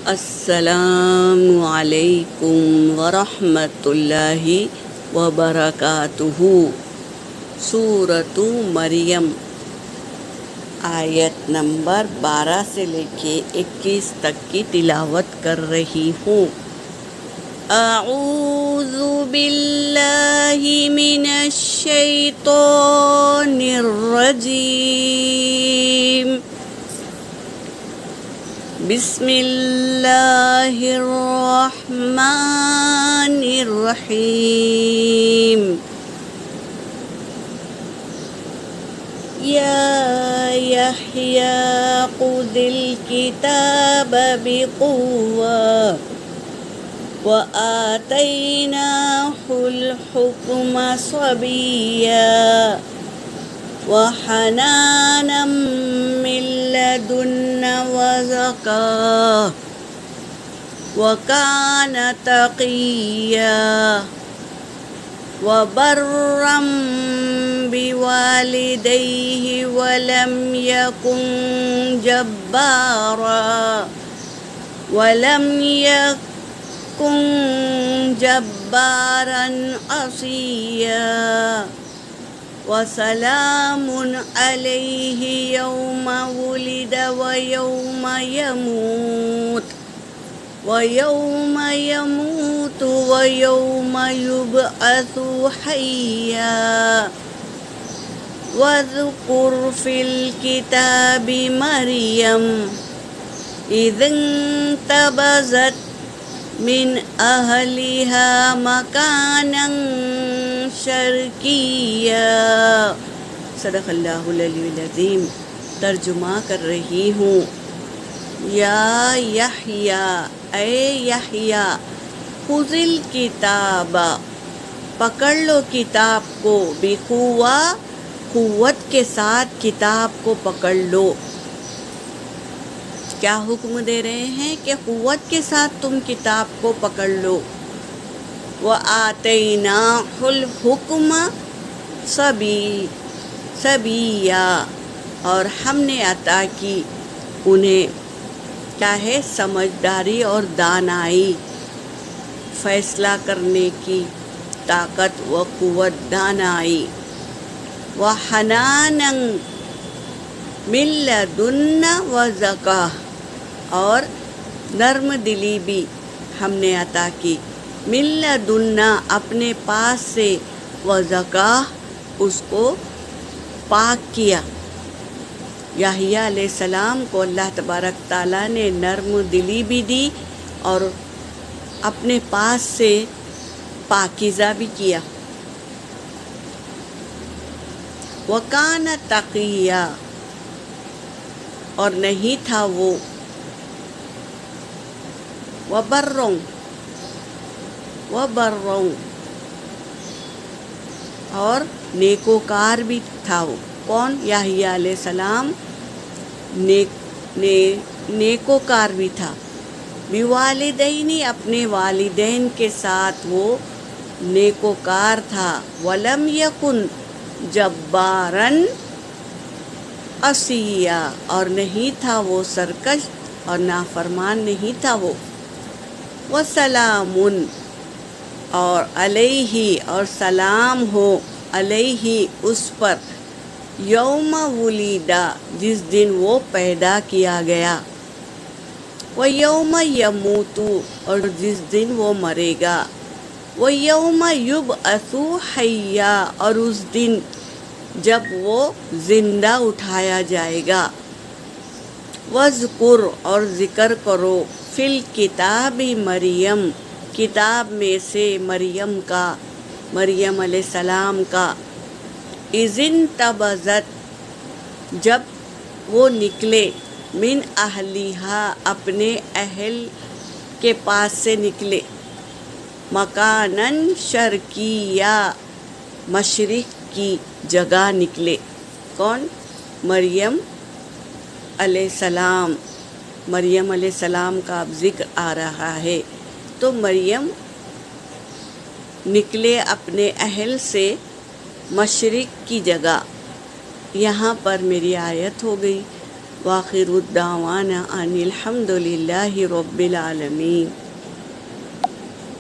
السلام علیکم ورحمۃ اللہ وبرکاتہ۔ سورۃ مریم آیت نمبر 12 سے لے کے 21 تک کی تلاوت کر رہی ہوں۔ اعوذ باللہ من الشیطان الرجیم، بسم اللہ الرحمن الرحیم۔ یا یحییٰ خذ الکتاب بقوة وآتیناہ الحکم صبیا وحنانا من لدنا وزکاة وکان تقیا وبرا بوالدیہ ولم یکن جبارا عصیا وسلام علیہ یوم ولد ویوم یموت ویوم یبعث حیا واذکر فی الکتاب مریم اذ انتبذت من اہلہا مکانا شرقیا۔ صدق اللہ العلی العظیم۔ ترجمہ کر رہی ہوں۔ یا یحییٰ، اے یحییٰ، خذ الکتاب، پکڑ لو کتاب کو، بقوہ، قوت کے ساتھ کتاب کو پکڑ لو۔ کیا حکم دے رہے ہیں کہ قوت کے ساتھ تم کتاب کو پکڑ لو۔ وَآتَيْنَاهُ الْحُكْمَ صَبِيًّا، اور ہم نے عطا کی انہیں کیا ہے، سمجھداری اور دانائی، فیصلہ کرنے کی طاقت و قوت، دانائی۔ وَحَنَانًا مِن لَدُنَّا وَزَکاة، اور نرم دلی بھی ہم نے عطا کی، من لدنا، اپنے پاس سے، وزکاة، اس کو پاک کیا۔ یحییٰ علیہ السلام کو اللہ تبارک تعالیٰ نے نرم دلی بھی دی اور اپنے پاس سے پاکیزہ بھی کیا۔ وَكَانَ تَقِيًّا، اور نہیں تھا وہ، وَبَرٌّ، اور نیکوکار بھی تھا وہ۔ کون؟ یحییٰ علیہ السلام نیکوکار بھی تھا۔ بوالدین، اپنے والدین کے ساتھ وہ نیکوکار تھا۔ ولم یکن جبارا عصیا، اور نہیں تھا وہ سرکش اور نافرمان نہیں تھا وہ۔ وسلام، اور علیہ، اور سلام ہو علیہ، اس پر، یوم ولیدا، جس دن وہ پیدا کیا گیا، ویوم یموت، اور جس دن وہ مرے گا، ویوم یبعث حیا، اور اس دن جب وہ زندہ اٹھایا جائے گا۔ واذکر، اور ذکر کرو، فی الکتاب مریم، کتاب میں سے مریم کا، مریم علیہ السلام کا، اذ انتبذت، جب وہ نکلے، من اہلہا، اپنے اہل کے پاس سے نکلے، مکاناً شرقیہ، مشرق کی جگہ نکلے۔ کون؟ مریم علیہ السلام۔ مریم علیہ السلام کا اب ذکر آ رہا ہے۔ تو مریم نکلے اپنے اہل سے مشرق کی جگہ۔ یہاں پر میری آیت ہو گئی وآخر الدعوانا ان الحمد للہ رب العالمین۔